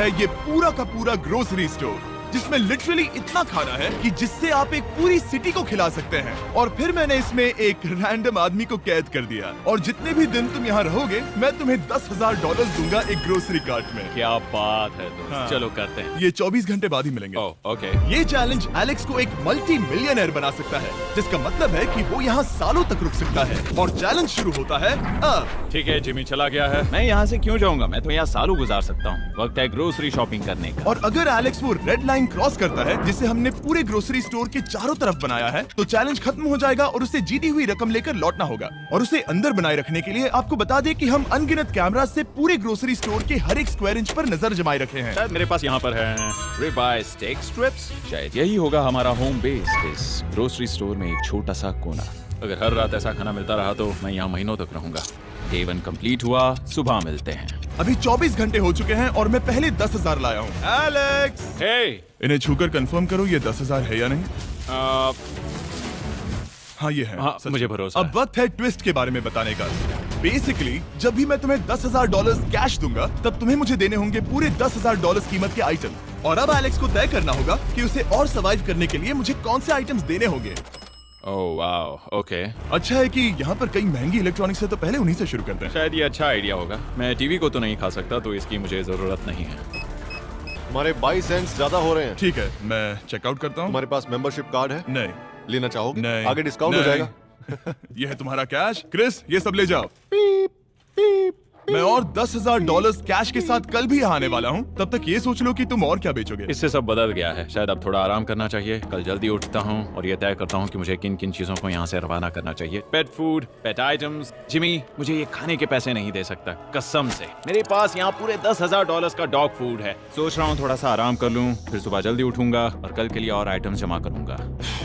ये पूरा का पूरा ग्रोसरी स्टोर जिसमें लिटरली इतना खाना है कि जिससे आप एक पूरी सिटी को खिला सकते हैं। और फिर मैंने इसमें एक रैंडम आदमी को कैद कर दिया और जितने भी दिन तुम यहाँ रहोगे मैं तुम्हें $10,000 दूंगा एक ग्रोसरी कार्ट में। क्या बात है दोस्त। हाँ। चलो करते हैं। ये 24 घंटे बाद ही मिलेंगे। ओके। ये चैलेंज एलेक्स को एक मल्टी मिलियनर बना सकता है, जिसका मतलब है कि वो यहाँ सालों तक रुक सकता है। और चैलेंज शुरू होता है अब। ठीक है, जिमी चला गया है। मैं यहाँ से क्यों जाऊँगा, मैं तो यहाँ सालों गुजार सकता हूँ। वक्त है ग्रोसरी शॉपिंग करने का। और अगर एलेक्स वो रेड लाइन क्रॉस करता है जिसे हमने पूरे ग्रोसरी स्टोर के चारों तरफ बनाया है, तो चैलेंज खत्म हो जाएगा और उसे जीती हुई रकम लेकर लौटना होगा। और उसे अंदर बनाए रखने के लिए आपको बता दें कि हम अनगिनत कैमरा से पूरे ग्रोसरी स्टोर के हर एक स्क्वायर इंच पर नजर जमाए रखे हैं। शायद मेरे पास यहाँ पर है रिबाई स्टेक स्ट्रिप्स। शायद यही होगा हमारा होम बेस इस ग्रोसरी स्टोर में, एक छोटा सा कोना। अगर हर रात ऐसा खाना मिलता रहा तो मैं यहाँ महीनों तक रहूंगा। डे 1 कंप्लीट हुआ, सुबह मिलते हैं। अभी 24 घंटे हो चुके हैं और मैं पहले 10,000 लाया हूँ। एलेक्स, हे, इन्हें छूकर कंफर्म करो ये 10,000 है या नहीं। हाँ ये है। हाँ, सच मुझे में। भरोसा अब है। वक्त है ट्विस्ट के बारे में बताने का। बेसिकली जब भी मैं तुम्हें $10,000 कैश दूंगा तब तुम्हें मुझे देने होंगे पूरे $10,000 कीमत के आइटम। और अब एलेक्स को तय करना होगा कि उसे और सर्वाइव करने के लिए मुझे कौन से आइटम्स देने होंगे। Oh wow, okay. अच्छा है कि यहाँ पर कई महंगी इलेक्ट्रॉनिक्स है, तो पहले उन्हीं से शुरू करते हैं। शायद ये अच्छा आइडिया होगा। मैं टीवी को तो नहीं खा सकता, तो इसकी मुझे जरूरत नहीं है। हमारे 22 सेंट्स ज्यादा हो रहे हैं। ठीक है, मैं चेकआउट करता हूँ। तुम्हारे पास मेंबरशिप कार्ड है? नहीं। लेना चाहोगे? नहीं। आगे डिस्काउंट हो नहीं। जाएगा। ये है तुम्हारा कैश। क्रिस, ये सब ले जाओ। मैं और $10,000 कैश के साथ कल भी यहाँ आने वाला हूँ। तब तक ये सोच लो कि तुम और क्या बेचोगे। इससे सब बदल गया है। शायद अब थोड़ा आराम करना चाहिए। कल जल्दी उठता हूँ और ये तय करता हूँ कि मुझे किन किन चीजों को यहाँ से रवाना करना चाहिए। पेट फूड, पेट आइटम्स। जिमी मुझे ये खाने के पैसे नहीं दे सकता, कसम से। मेरे पास यहाँ पूरे $10,000 का डॉग फूड है। सोच रहा हूँ थोड़ा सा आराम कर लूँ, फिर सुबह जल्दी उठूंगा और कल के लिए और आइटम्स जमा करूंगा।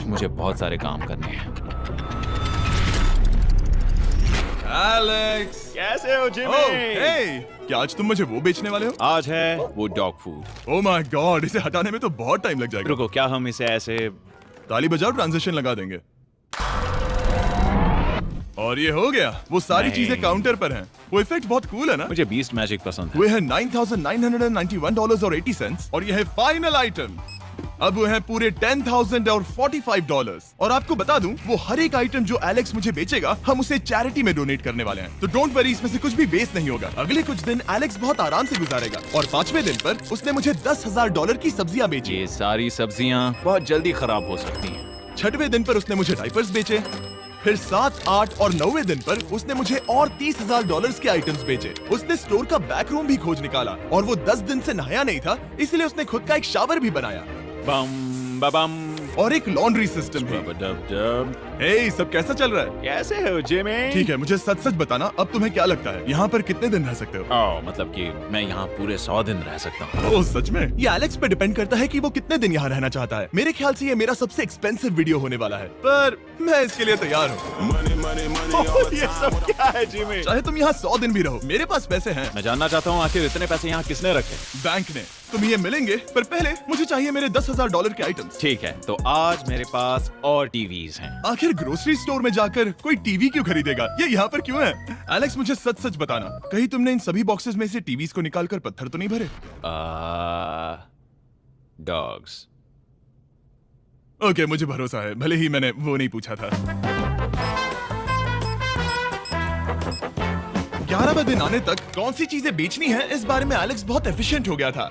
मुझे बहुत सारे काम करने हैं। एलेक्स, कैसे हो जिमी? ओह, हे, क्या आज तुम मुझे वो बेचने वाले हो? आज है वो dog food. Oh my God, इसे हटाने में तो बहुत टाइम लग जाएगा। रुको, क्या हम इसे ऐसे? ताली बजाओ, ट्रांजिशन लगा देंगे। और ये हो गया। वो सारी नहीं। चीजें काउंटर पर हैं। वो इफेक्ट बहुत कूल है ना? मुझे बीस्ट मैजिक पसंद है। वो है $9,991.80 और यह है फाइनल आइटम। अब वो है पूरे $10,045 और आपको बता दूं, वो हर एक आइटम जो एलेक्स मुझे बेचेगा हम उसे चैरिटी में डोनेट करने वाले हैं। तो डोंट वरी, इसमें से कुछ भी वेस्ट नहीं होगा। अगले कुछ दिन एलेक्स बहुत आराम से गुजारेगा और 5वें दिन पर उसने मुझे $10,000 की सब्जियां बेची। ये सारी सब्जियां बहुत जल्दी खराब हो सकती हैं। 6वें दिन पर उसने मुझे डाइपर्स बेचे। फिर 7, 8 और 9वें दिन पर उसने मुझे और $30,000 के आइटम्स बेचे। उसने स्टोर का बैक रूम भी खोज निकाला और वो 10 दिन से नहाया नहीं था, इसलिए उसने खुद का एक शावर भी बनाया बम बम और एक लॉन्ड्री सिस्टम भी। बम। हे, सब कैसा चल रहा है? कैसे हो जिमी? ठीक है, मुझे सच सच बताना, अब तुम्हें क्या लगता है यहाँ पर कितने दिन रह सकते हो? ओह, मतलब कि मैं यहाँ पूरे 100 दिन रह सकता हूँ। ओह सच में? ये एलेक्स पे डिपेंड करता है कि वो कितने दिन यहाँ रहना चाहता है। मेरे ख्याल से ये मेरा सबसे एक्सपेंसिव वीडियो होने वाला है, पर मैं इसके लिए तैयार हूँ। ये सब क्या है जिमी? चाहे तुम यहाँ 100 दिन भी रहो, मेरे पास पैसे हैं। मैं जानना चाहता हूँ आखिर इतने पैसे यहाँ किसने रखे? बैंक ने। तुम ये मिलेंगे, पर पहले मुझे चाहिए मेरे $10,000 के आइटम्स। ठीक है, तो आज मेरे पास और टीवीज हैं। आखिर ग्रोसरी स्टोर में जाकर कोई टीवी क्यों खरीदेगा? ये यहाँ पर क्यों है? एलेक्स, मुझे सच सच बताना, कहीं तुमने इन सभी बॉक्सेस में से टीवीज को निकालकर पत्थर तो नहीं भरे? डॉग्स। ओके, मुझे भरोसा है, भले ही मैंने वो नहीं पूछा था। 11वें दिन आने तक कौन सी चीजें बेचनी है, इस बारे में एलेक्स बहुत एफिशिएंट हो गया था।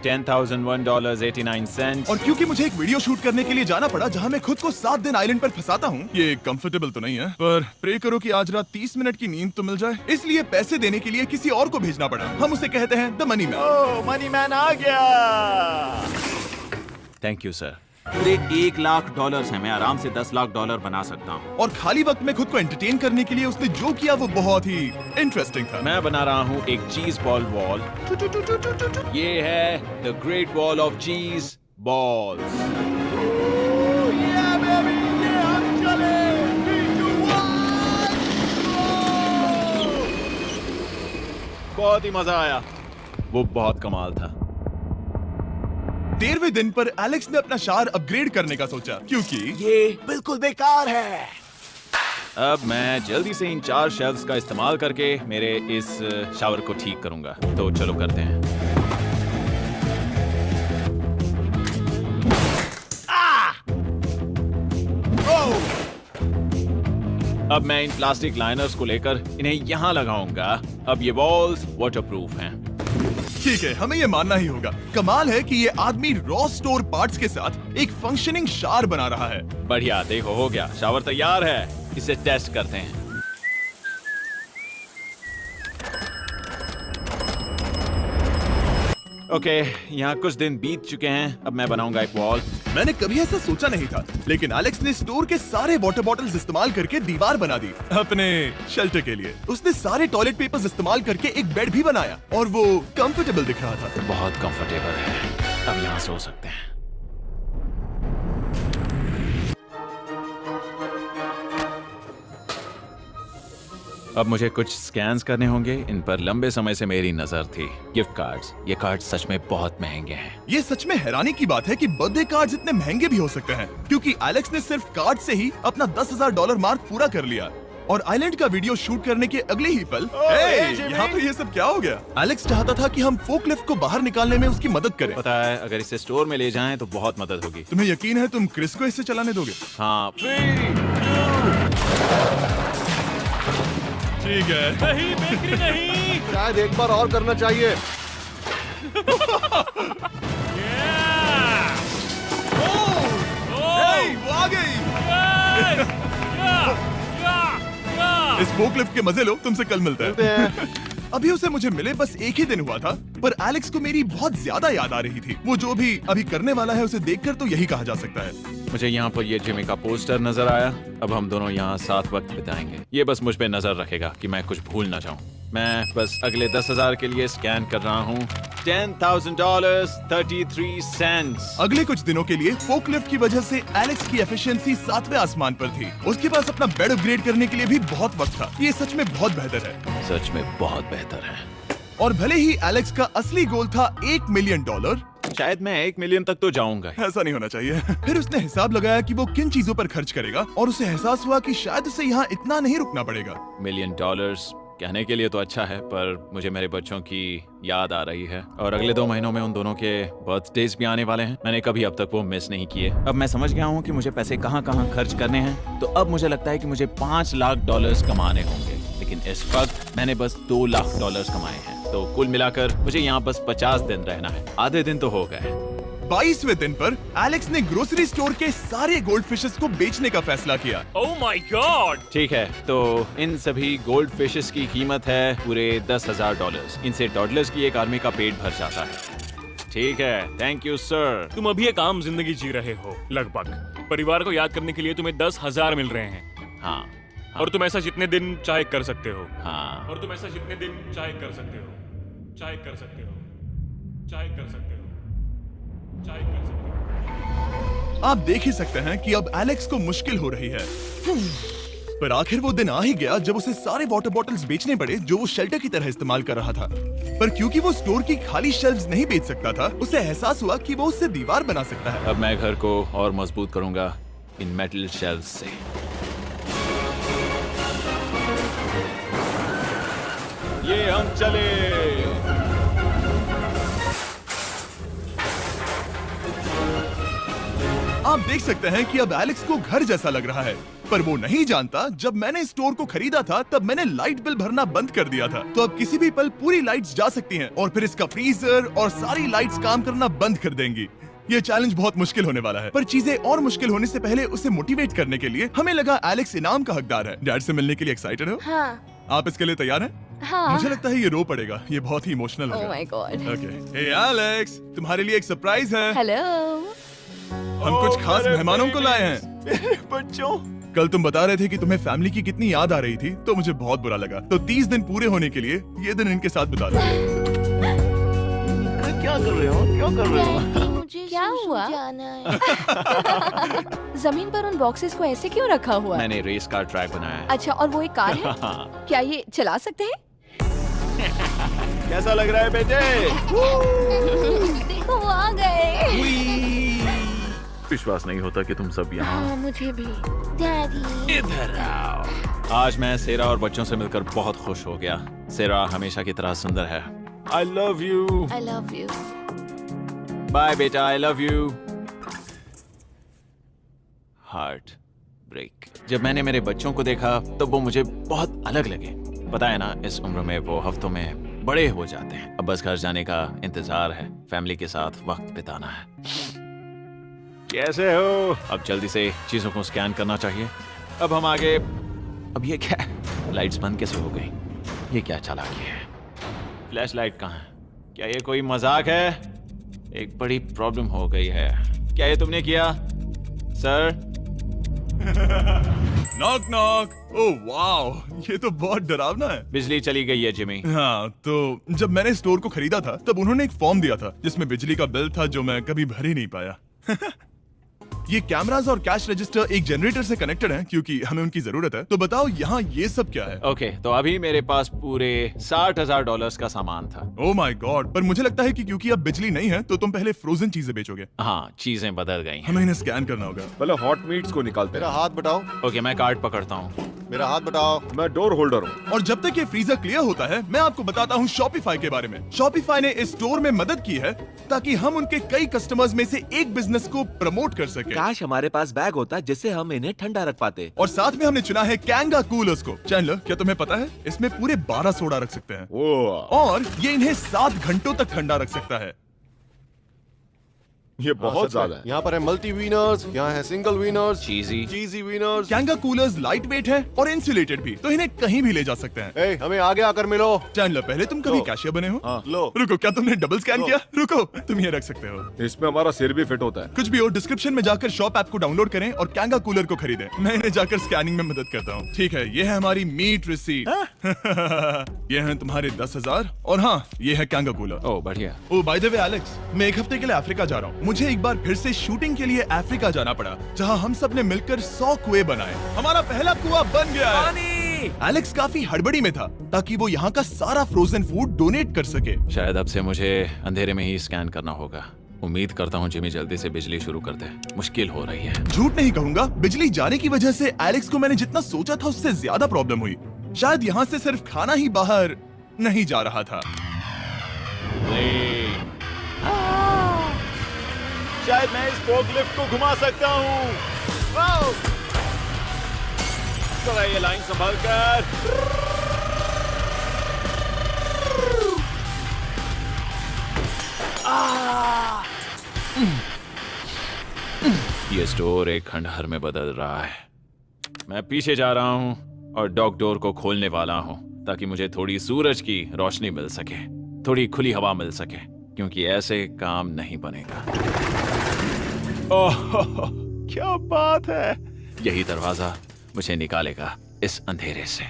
$10,001.89। और क्योंकि मुझे एक वीडियो शूट करने के लिए जाना पड़ा जहां मैं खुद को 7 दिन आइलैंड पर फंसाता हूं, ये कंफर्टेबल तो नहीं है, पर प्रे करो कि आज रात 30 मिनट की नींद तो मिल जाए। इसलिए पैसे देने के लिए किसी और को भेजना पड़ा। हम उसे कहते हैं the money man. Oh, money man आ गया। Thank you sir. पूरे $1,00,000 है। मैं आराम से $10,00,000 बना सकता हूँ। और खाली वक्त में खुद को एंटरटेन करने के लिए उसने जो किया वो बहुत ही इंटरेस्टिंग था। मैं बना रहा हूँ एक चीज बॉल वॉल। ये है द ग्रेट वॉल ऑफ चीज बॉल्स। बहुत ही मजा आया, वो बहुत कमाल था। 13वें दिन पर एलेक्स ने अपना शावर अपग्रेड करने का सोचा, क्योंकि ये बिल्कुल बेकार है। अब मैं जल्दी से इन 4 शेल्फ्स का इस्तेमाल करके मेरे इस शावर को ठीक करूंगा। तो चलो करते हैं। अब मैं इन प्लास्टिक लाइनर्स को लेकर इन्हें यहाँ लगाऊंगा। अब ये वॉल्स वाटरप्रूफ हैं। ठीक है, हमें ये मानना ही होगा। कमाल है कि ये आदमी रॉ स्टोर पार्ट्स के साथ एक फंक्शनिंग शावर बना रहा है। बढ़िया, देखो हो गया, शावर तैयार है। इसे टेस्ट करते हैं। ओके, यहाँ कुछ दिन बीत चुके हैं। अब मैं बनाऊंगा एक वॉल। मैंने कभी ऐसा सोचा नहीं था, लेकिन एलेक्स ने स्टोर के सारे वाटर बॉटल्स इस्तेमाल करके दीवार बना दी अपने शेल्टर के लिए। उसने सारे टॉयलेट पेपर्स इस्तेमाल करके एक बेड भी बनाया और वो कंफर्टेबल दिख रहा था। बहुत कंफर्टेबल है। अब यहाँ सो सकते हैं। अब मुझे कुछ स्कैन्स करने होंगे। इन पर लंबे समय से मेरी नजर थी। Gift cards. ये कार्ड सच में बहुत महंगे हैं। ये सच में हैरानी की बात है कि बर्थडे कार्ड्स इतने महंगे भी हो सकते हैं, क्योंकि एलेक्स ने सिर्फ कार्ड से ही अपना $10,000 मार्क पूरा कर लिया। और आइलैंड का वीडियो शूट करने के अगले ही पल यहाँ पे ये सब क्या हो गया? एलेक्स चाहता था कि हम फोकलिफ्ट को बाहर निकालने में उसकी मदद करें। पता है, अगर इसे स्टोर में ले जाएं तो बहुत मदद होगी। तुम्हें यकीन है तुम क्रिस को इससे चलाने दोगे? हाँ। ठीक है। नहीं, बेकरी नहीं। शायद एक बार और करना चाहिए। वो आ गई। इस फोकलिफ्ट के मजे लो, तुमसे कल मिलते हैं। अभी उसे मुझे मिले बस एक ही दिन हुआ था, पर एलेक्स को मेरी बहुत ज्यादा याद आ रही थी। वो जो भी अभी करने वाला है उसे देखकर तो यही कहा जा सकता है। मुझे यहाँ पर ये जिमी का पोस्टर नजर आया। अब हम दोनों यहाँ साथ वक्त बिताएंगे। ये बस मुझ पे नजर रखेगा कि मैं कुछ भूल ना जाऊँ। मैं बस अगले 10,000 के लिए स्कैन कर रहा हूँ। $10,000 33 सेंट्स। अगले कुछ दिनों के लिए फोकलिफ्ट की वजह से एलेक्स की एफिशिएंसी 7वें आसमान पर थी। उसके पास अपना बेड अपग्रेड करने के लिए भी बहुत वक्त था। ये सच में बहुत बेहतर है। सच में बहुत बेहतर है। और भले ही एलेक्स का असली गोल था $1 मिलियन, शायद मैं 1 मिलियन तक तो जाऊंगा। ऐसा नहीं होना चाहिए। फिर उसने हिसाब लगाया कि वो किन चीजों पर खर्च करेगा और उसे एहसास हुआ कि शायद उसे यहाँ इतना नहीं रुकना पड़ेगा। $1 मिलियन कहने के लिए तो अच्छा है, पर मुझे मेरे बच्चों की याद आ रही है और अगले 2 महीनों में उन दोनों के बर्थडेज भी आने वाले हैं। मैंने कभी अब तक वो मिस नहीं किए। अब मैं समझ गया हूँ कि मुझे पैसे कहाँ कहाँ खर्च करने हैं। तो अब मुझे लगता है कि मुझे $5 लाख कमाने होंगे, लेकिन इस वक्त मैंने बस $2 लाख कमाए हैं। तो कुल मिलाकर मुझे यहाँ बस 50 दिन रहना है। आधे दिन तो हो गए। 22वें दिन पर एलेक्स ने ग्रोसरी स्टोर के सारे गोल्ड फिशेस को बेचने का फैसला किया। Oh my God! ठीक है, तो इन सभी गोल्ड फिशेस की कीमत है पूरे $10,000। इनसे टॉडलर्स की एक आर्मी का पेट भर जाता है। ठीक है, थैंक यू सर। तुम अभी एक आम जिंदगी जी रहे हो लगभग। परिवार को याद करने के लिए तुम्हें 10,000 मिल रहे हैं। हाँ। और तुम ऐसा जितने दिन चाहे कर सकते हो। हाँ। और तुम ऐसा जितने दिन चाहे कर सकते हो। चाहे कर सकते हो। चाहे कर सकते हो। चाहे कर सकते हो। आप देख ही सकते हैं कि अब एलेक्स को मुश्किल हो रही है। पर आखिर वो दिन आ ही गया जब उसे सारे वाटर बॉटल्स बेचने पड़े जो वो शेल्टर की तरह इस्तेमाल कर रहा था। पर क्योंकि वो स्टोर की खाली शेल्फ्स नहीं बेच सकता था, उसे एहसास हुआ कि वो उससे दीवार बना सकता है। अब मैं घर को और मजबूत करूंगा इन मेटल शेल्फ्स से। ये हम चले। आप देख सकते हैं कि अब एलेक्स को घर जैसा लग रहा है, पर वो नहीं जानता जब मैंने स्टोर को खरीदा था तब मैंने लाइट बिल भरना बंद कर दिया था। तो अब किसी भी पल पूरी लाइट्स जा सकती हैं और फिर इसका फ्रीजर और सारी लाइट्स काम करना बंद कर देंगी। ये चैलेंज बहुत मुश्किल होने वाला है, पर चीजें और मुश्किल होने से पहले उसे मोटिवेट करने के लिए हमें लगा एलेक्स इनाम का हकदार है। डैड से मिलने के लिए एक्साइटेड हो? हाँ। आप इसके लिए तैयार हैं? हाँ। मुझे लगता है ये रो पड़ेगा। ये बहुत ही इमोशनल Oh होगा। my God. Okay, hey Alex, तुम्हारे लिए एक सरप्राइज है। हेलो। हम कुछ खास मेहमानों को लाए हैं। बच्चों, कल तुम बता रहे थे कि तुम्हें फैमिली की कितनी याद आ रही थी, तो मुझे बहुत बुरा लगा। तो 30 दिन पूरे होने के लिए ये दिन इनके साथ बिता दो। क्या कर रहे हो? क्या कर रहे हो? मुझे क्या हुआ? जमीन पर उन बॉक्सेस को ऐसे क्यों रखा हुआ है? मैंने रेस कार ट्रैक बनाया है। अच्छा, और वो एक कार है? क्या ये चला सकते हैं? कैसा लग रहा है बेटे? देखो वो आ गए। विश्वास नहीं होता कि तुम सब यहाँ। हाँ, मुझे भी। डैडी। इधर आओ। आज मैं सेरा और बच्चों से मिलकर बहुत खुश हो गया। सेरा हमेशा की तरह सुंदर है। I love you. I love you. Bye बेटा, I love you. Heart. Break. जब मैंने मेरे बच्चों को देखा तब वो मुझे बहुत अलग लगे। पता है ना, इस उम्र में वो हफ्तों में बड़े हो जाते हैं। अब बस घर जाने का इंतजार है, फैमिली के साथ वक्त बिताना है। कैसे हो? अब जल्दी से चीजों को स्कैन करना चाहिए। अब हम आगे। अब ये क्या है? लाइट्स बंद कैसे हो गई? ये क्या चालाकी है? फ्लैश लाइट कहाँ है? क्या ये कोई मजाक है? एक बड़ी प्रॉब्लम हो गई है। क्या ये तुमने किया sir? Knock knock. Oh wow, ये तो बहुत डरावना है। बिजली चली गई है जिमी। हाँ, तो जब मैंने स्टोर को खरीदा था तब उन्होंने एक फॉर्म दिया था जिसमें बिजली का बिल था जो मैं कभी भर ही नहीं पाया। ये कैमरास और कैश रजिस्टर एक जनरेटर से कनेक्टेड हैं क्योंकि हमें उनकी जरूरत है। तो बताओ यहाँ ये सब क्या है? ओके, तो अभी मेरे पास पूरे $60,000 का सामान था। ओह माय गॉड, पर मुझे लगता है कि क्योंकि अब बिजली नहीं है तो तुम पहले फ्रोजन चीजें बेचोगे। हाँ, चीजें बदल गई हैं। हमें इन्हें स्कैन करना होगा। पहले हॉट मीट्स को निकालते मेरा हैं। हाथ बटाओ। ओके, मैं कार्ड पकड़ता हूँ। मेरा हाथ बटाओ। मैं डोर होल्डर हूँ। और जब तक ये फ्रीजर क्लियर होता है मैं आपको बताता हूँ शॉपिफाई के बारे में। शॉपिफाई ने इस स्टोर में मदद की है ताकि हम उनके कई कस्टमर्स में से एक बिजनेस को प्रमोट कर सके। काश हमारे पास बैग होता जिससे हम इन्हें ठंडा रख पाते। और साथ में हमने चुना है कैंगा कूलर्स को। चैनलर, क्या तुम्हें पता है इसमें पूरे 12 सोडा रख सकते हैं ओह, और ये इन्हें 7 घंटों तक ठंडा रख सकता है। ये बहुत ज्यादा है। यहाँ पर है मल्टी वीनर्स, यहाँ है सिंगल वीनर्स, चीजी। चीजी वीनर्स। कैंगा कूलर्स लाइट वेट है और इंसुलेटेड भी, तो इन्हें कहीं भी ले जा सकते हैं। ए, हमें आगे आकर मिलो। चैनलर, पहले तुम कभी लो। कैशियर बने हो? हाँ, लो। रुको, क्या तुमने डबल स्कैन लो। किया? रुको, तुम ये रख सकते हो। इसमें हमारा सिर भी फिट होता है। कुछ भी हो, डिस्क्रिप्शन में जाकर शॉप ऐप को डाउनलोड करें और कैंगा कूलर को खरीदें। मैं इन्हें जाकर स्कैनिंग में मदद करता हूँ। ठीक है, ये है हमारी मीट रिसीट। ये हैं तुम्हारे 10,000 और हाँ, ये है कैंगा कूलर। ओह बढ़िया। ओ बाय द वे एलेक्स, मैं एक हफ्ते के लिए अफ्रीका जा रहा हूँ। मुझे एक बार फिर से शूटिंग के लिए अफ्रीका जाना पड़ा, जहाँ हम सब ने मिलकर 100 कुएं बनाए। हमारा पहला कुआं बन गया है। एलेक्स काफी हड़बड़ी में था ताकि वो यहाँ का सारा फ्रोजन फूड डोनेट कर सके। शायद अब से मुझे अंधेरे में ही स्कैन करना होगा। उम्मीद करता हूँ जिमी जल्दी से बिजली शुरू कर दे। मुश्किल हो रही है। झूठ नहीं कहूंगा, बिजली जाने की वजह से एलेक्स को मैंने जितना सोचा था उससे ज्यादा प्रॉब्लम हुई। शायद यहाँ से सिर्फ खाना ही बाहर नहीं जा रहा था। शायद मैं इस फोर्कलिफ्ट को घुमा सकता हूँ। जरा ये लाइन संभाल कर। ये स्टोर एक खंडहर में बदल रहा है। मैं पीछे जा रहा हूँ और डॉक डोर को खोलने वाला हूँ ताकि मुझे थोड़ी सूरज की रोशनी मिल सके, थोड़ी खुली हवा मिल सके, क्योंकि ऐसे काम नहीं बनेगा। ओह, क्या बात है! यही दरवाजा मुझे निकालेगा इस अंधेरे से।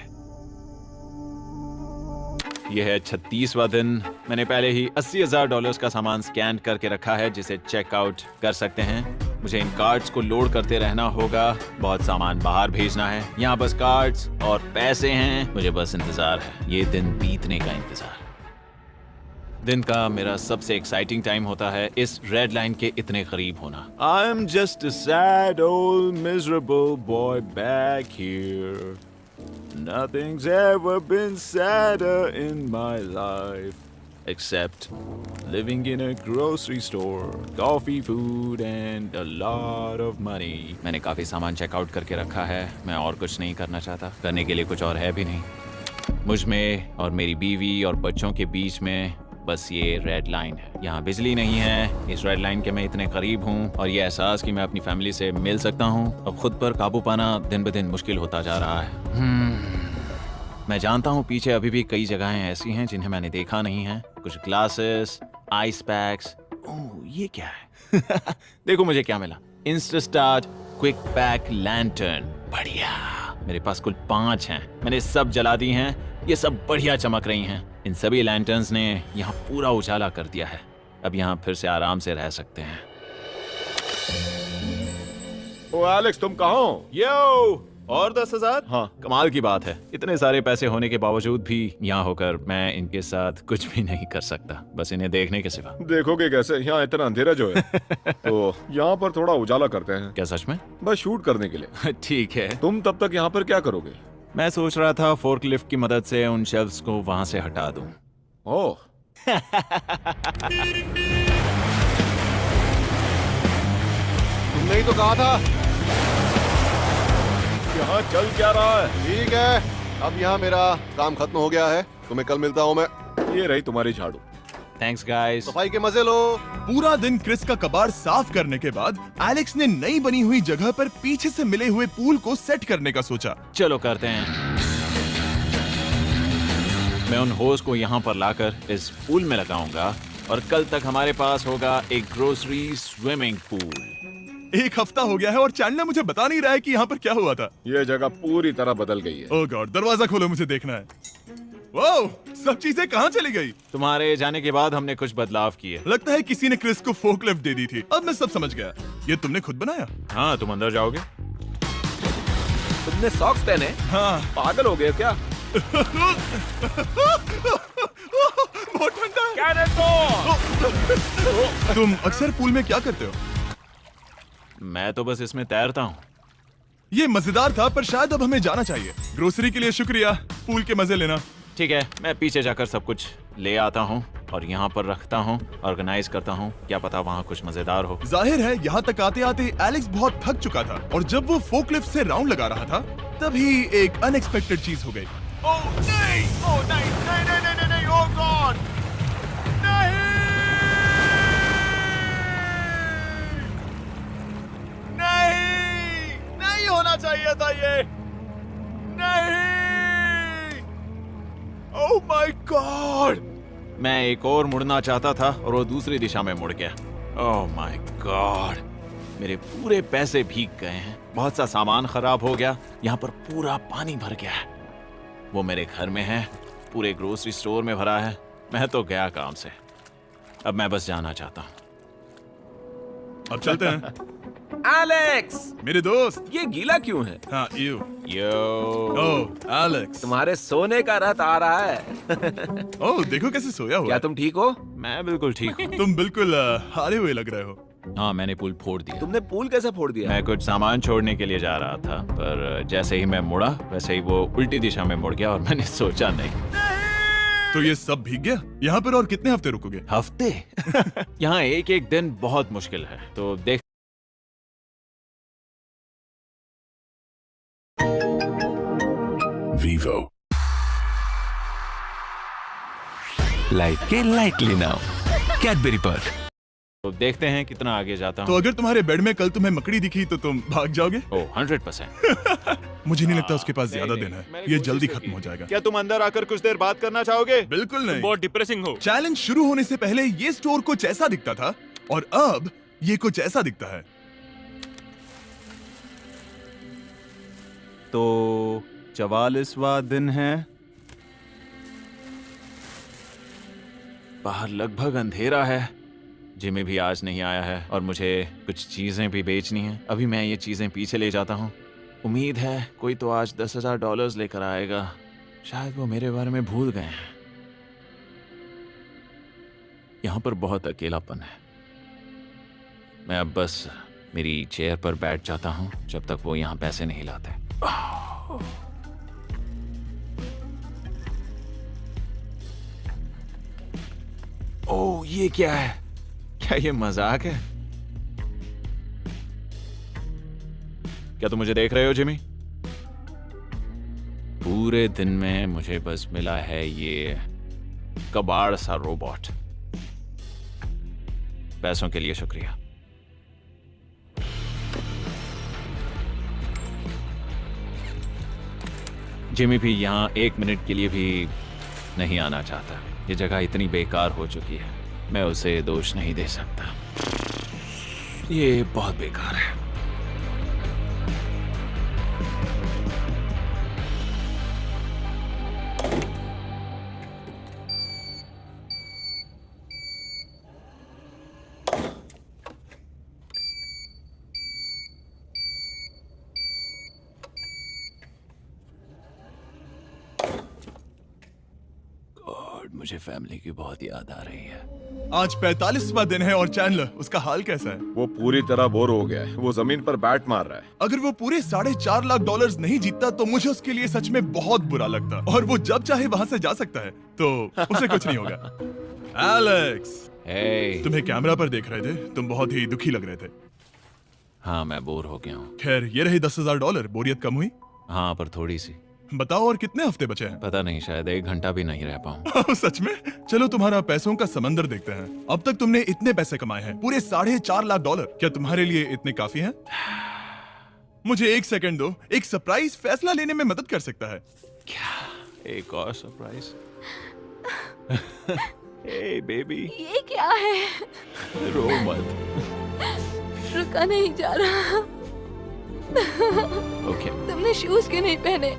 यह है 36वां दिन। मैंने पहले ही $80,000 का सामान स्कैन करके रखा है जिसे चेकआउट कर सकते हैं। मुझे इन कार्ड्स को लोड करते रहना होगा। बहुत सामान बाहर भेजना है। यहाँ बस कार्ड्स और पैसे हैं। मुझे बस इंतजार है, ये दिन बीतने का इंतजार। दिन का मेरा सबसे एक्साइटिंग टाइम होता है इस रेड लाइन के इतने करीब होना। I am just a sad old miserable boy back here. Nothing's ever been sadder in my life except living in a grocery store, coffee, food and a lot of money. मैंने काफी सामान checkout करके रखा है। मैं और कुछ नहीं करना चाहता। करने के लिए कुछ और है भी नहीं। मुझ में और मेरी बीवी और बच्चों के बीच में बस ये रेड लाइन है। यहाँ बिजली नहीं है। इस रेड लाइन के मैं इतने करीब हूँ और ये एहसास कि मैं अपनी फैमिली से मिल सकता हूँ अब खुद पर काबू पाना दिन ब दिन मुश्किल होता जा रहा है। मैं जानता हूँ पीछे अभी भी कई जगहें ऐसी हैं जिन्हें मैंने देखा नहीं है। कुछ ग्लासेस, आइस पैक्स। ओह, ये क्या है? देखो मुझे क्या मिला। इंस्टास्टार्ट क्विक पैक लैंटर्न। बढ़िया। मेरे पास कुल 5 हैं। मैंने सब जला दी हैं। ये सब बढ़िया चमक रही हैं। इन सभी लैंटर्न्स ने यहाँ पूरा उजाला कर दिया है। अब यहाँ फिर से आराम से रह सकते हैं। ओ एलेक्स, तुम कहाँ हो? यो, और 10,000? हाँ। कमाल की बात है। इतने सारे पैसे होने के बावजूद भी यहाँ होकर मैं इनके साथ कुछ भी नहीं कर सकता, बस इन्हें देखने के सिवा। देखोगे कैसे? यहाँ इतना अंधेरा जो है। तो यहाँ पर थोड़ा उजाला करते हैं। क्या सच में? बस शूट करने के लिए। ठीक है। तुम तब तक यहाँ पर क्या करोगे? मैं सोच रहा था फोर्कलिफ्ट की मदद से उन शेल्फ्स को वहां से हटा दूं। ओह, तुमने ही तो कहा था। यहाँ चल क्या रहा है? ठीक है, अब यहाँ मेरा काम खत्म हो गया है। तुम्हें कल मिलता हूँ मैं। ये रही तुम्हारी झाड़ू। Thanks guys. सफाई के मजे लो। पूरा दिन क्रिस का कबाड़ साफ करने के बाद एलेक्स ने नई बनी हुई जगह पर पीछे से मिले हुए पूल को सेट करने का सोचा। चलो करते हैं। मैं उन होस को यहाँ पर लाकर इस पूल में लगाऊंगा और कल तक हमारे पास होगा एक ग्रोसरी स्विमिंग पूल। एक हफ्ता हो गया है और चैंडलर मुझे बता नहीं रहा है कि यहाँ पर क्या हुआ था। ये जगह पूरी तरह बदल गई है। ओह गॉड, दरवाजा खोलो, मुझे देखना है। वाओ, सब चीजें कहाँ चली गई? तुम्हारे जाने के बाद हमने कुछ बदलाव किए। लगता है किसी ने क्रिस को फोकलिफ्ट दे दी थी। अब मैं सब समझ गया। ये तुमने खुद बनाया? हाँ, तुम अंदर जाओगे? तुमने सॉक्स पहने? हाँ। पागल हो गए क्या? बहुत ठंडा है। तुम अक्सर पूल में क्या करते हो? मैं तो बस इसमें तैरता हूँ। ये मजेदार था, पर शायद अब हमें जाना चाहिए। ग्रोसरी के लिए शुक्रिया, पूल के मजे लेना। ठीक है, मैं पीछे जाकर सब कुछ ले आता हूँ और यहाँ पर रखता हूँ, ऑर्गेनाइज करता हूँ। क्या पता वहाँ कुछ मजेदार हो। जाहिर है यहाँ तक आते आते एलेक्स बहुत थक चुका था और जब वो फोकलिफ्ट से राउंड लगा रहा था तभी एक अनएक्सपेक्टेड चीज हो गई। ओह नहीं, ओह नहीं, नहीं, नहीं, नहीं, नहीं, ओह गॉड, नहीं, नहीं, नहीं होना चाहिए था ये, नहीं, ओह माय गॉड। मैं एक और मुड़ना चाहता था और वो दूसरी दिशा में मुड़ गया। ओह माय गॉड, मेरे पूरे पैसे भीग गए हैं, बहुत सा सामान खराब हो गया, यहाँ पर पूरा पानी भर गया है। वो मेरे घर में है, पूरे ग्रोसरी स्टोर में भरा है। मैं तो गया काम से, अब मैं बस जाना चाहता हूँ। अब चलते हैं। एलेक्स, मेरे दोस्त। ये गीला क्यों है? हाँ, यू। यो, ओह एलेक्स, तुम्हारे सोने का रथ आ रहा है। ओह देखो कैसे सोया हुआ क्या है। तुम ठीक हो? मैं बिल्कुल ठीक हूँ। तुम बिल्कुल हारे हुए लग रहे हो। हाँ, मैंने पुल फोड़ दिया। तुमने पूल कैसे फोड़ दिया? मैं कुछ सामान छोड़ने के लिए जा रहा था, पर जैसे ही मैं मुड़ा वैसे ही वो उल्टी दिशा में मुड़ गया और मैंने सोचा नहीं। तो ये सब भीग गया। यहाँ पर और कितने हफ्ते रुकोगे? हफ्ते? यहाँ एक एक दिन बहुत मुश्किल है, तो देख। Vivo. लाइफ के लाइटली नाउ कैडबरी पर। तो देखते हैं कितना आगे जाता तो हूँ। अगर तुम्हारे बेड में कल तुम्हें मकड़ी दिखी तो तुम भाग जाओगे? ओह 100%। मुझे नहीं लगता उसके पास ज्यादा नहीं, दिन है। मैंने ये कोशिश जल्दी तो खत्म की। हो जाएगा। क्या तुम अंदर आकर कुछ देर बात करना चाहोगे? बिल्कुल नहीं। बहुत डिप्रेसिंग हो। चैलेंज शुरू होने से पहले ये स्टोर कुछ ऐसा दिखता था और अब ये कुछ ऐसा दिखता है। तो 44वां दिन है। बाहर लगभग अंधेरा है। जिमी भी आज नहीं आया है और मुझे कुछ चीजें भी बेचनी हैं। अभी मैं ये चीजें पीछे ले जाता हूँ। उम्मीद है कोई तो आज $10,000 लेकर आएगा। शायद वो मेरे बारे में भूल गए हैं। यहाँ पर बहुत अकेलापन है। मैं अब बस मेरी चेयर पर बैठ जाता हूँ जब तक वो यहाँ पैसे नहीं लाते। ओह, ये क्या है? क्या ये मजाक है? क्या तुम मुझे देख रहे हो जिमी? पूरे दिन में मुझे बस मिला है ये कबाड़ सा रोबोट। पैसों के लिए शुक्रिया। जिमी भी यहाँ 1 मिनट के लिए भी नहीं आना चाहता। ये जगह इतनी बेकार हो चुकी है, मैं उसे दोष नहीं दे सकता। ये बहुत बेकार है। मुझे फैमिली की बहुत याद आ रही है। आज 45वां दिन है और चैंडलर, उसका हाल कैसा है? वो पूरी तरह बोर हो गया है। वो जमीन पर बैट मार रहा है। अगर वो पूरे $4.5 लाख नहीं जीतता तो मुझे उसके लिए सच में बहुत बुरा लगता। और वो जब चाहे वहाँ से जा सकता है, तो उसे कुछ नहीं होगा। एलेक्स, hey, तुम्हें कैमरा पर देख रहे थे, तुम बहुत ही दुखी लग रहे थे। हाँ, मैं बोर हो गया हूँ। खैर, ये रहे $10,000। बोरियत कम हुई? हाँ, पर थोड़ी सी। बताओ और कितने हफ्ते बचे हैं? पता नहीं, शायद 1 घंटा भी नहीं रह पाऊँ। सच में? चलो तुम्हारा पैसों का समंदर देखते हैं। अब तक तुमने इतने पैसे कमाए हैं, पूरे $4.5 लाख। क्या तुम्हारे लिए इतने काफी हैं? मुझे 1 सेकंड दो, एक सरप्राइज फैसला लेने में मदद कर सकता है। एक और सरप्राइज। हे बेबी, ये क्या है? रो मत। रुका नहीं जा रहा। ओके। तुमने शूज क्यों नहीं पहने?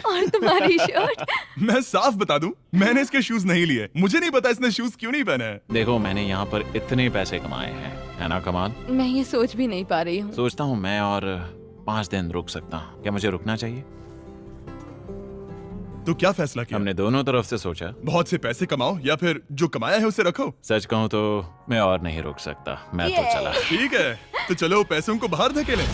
और तुम्हारी शर्ट? मैं साफ बता दूं, मैंने इसके शूज नहीं लिए। मुझे नहीं पता इसने शूज क्यों नहीं पहने हैं। देखो, मैंने यहाँ पर इतने पैसे कमाए हैं, है ना कमाल? मैं ये सोच भी नहीं पा रही हूँ। सोचता हूँ मैं और 5 दिन रुक सकता हूँ। क्या मुझे रुकना चाहिए? तो क्या फैसला किया? हमने दोनों तरफ से सोचा। बहुत से पैसे कमाओ या फिर जो कमाया है उसे रखो। सच कहूँ तो मैं और नहीं रुक सकता। मैं तो चला। ठीक है, तो चलो पैसों को बाहर धकेलें।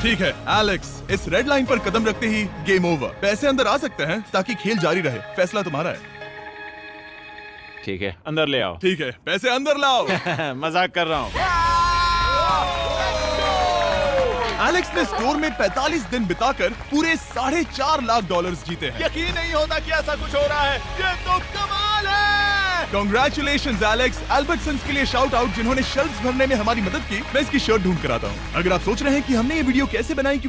ठीक है एलेक्स, इस रेड लाइन पर कदम रखते ही गेम ओवर। पैसे अंदर आ सकते हैं ताकि खेल जारी रहे। फैसला तुम्हारा है। ठीक है, अंदर ले आओ। ठीक है, पैसे अंदर लाओ। मजाक कर रहा हूँ। एलेक्स ने स्टोर में 45 दिन बिताकर पूरे $4.5 लाख जीते हैं। यकीन नहीं होता कि ऐसा कुछ हो रहा है। ये तो कमाल है। Congratulations Alex. एल्बर्टसन्स के लिए शाउट आउट जिन्होंने शेल्फ्स भरने में हमारी मदद की। मैं इसकी शर्ट ढूंढ कर आता हूँ। अगर आप सोच रहे हैं कि हमने ये वीडियो कैसे बनाई,